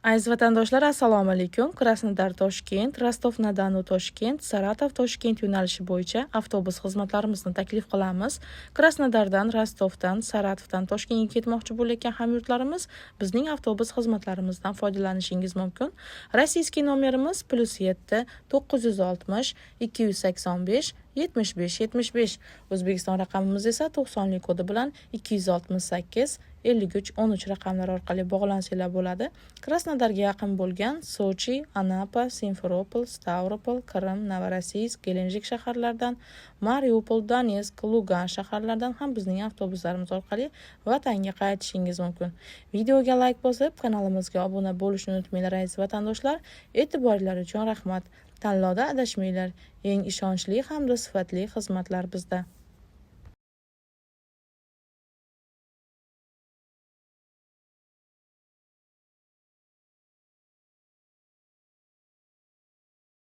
Aziz vatandoshlar, assalomu alaykum. Krasnodar Toshkent, Rostov-na-Donu Toshkent, Saratov Toshkent yo'nalishi bo'yicha avtobus xizmatlarimizni taklif qilamiz. Krasnodardan, Rostovdan, Saratovdan Toshkentga ketmoqchi bo'layotgan hamyurtlarimiz bizning avtobus xizmatlarimizdan foydalanishingiz mumkin. Rossiyskiy nomerimiz +7 960 285 75 O'zbekiston raqamimiz esa 90lik kodi bilan 268 53 13 raqamlari orqali bog'lansanglar bo'ladi. Krasnodarga yaqin bo'lgan Sochi, Anapa, Simferopol, Stavropol, Qrim, Novorossiysk, Gelenjik shaharlaridan, Mariupol, Donetsk, Lugan shaharlaridan ham bizning avtobuslarimiz orqali vatanga qaytishingiz mumkin. Videoga like bosib, kanalimizga obuna bo'lishni unutmanglar aziz vatandoshlar. E'tiboringiz uchun rahmat. Tanlovda adashmanglar. Eng ishonchli hamda sifatli xizmatlar bizda.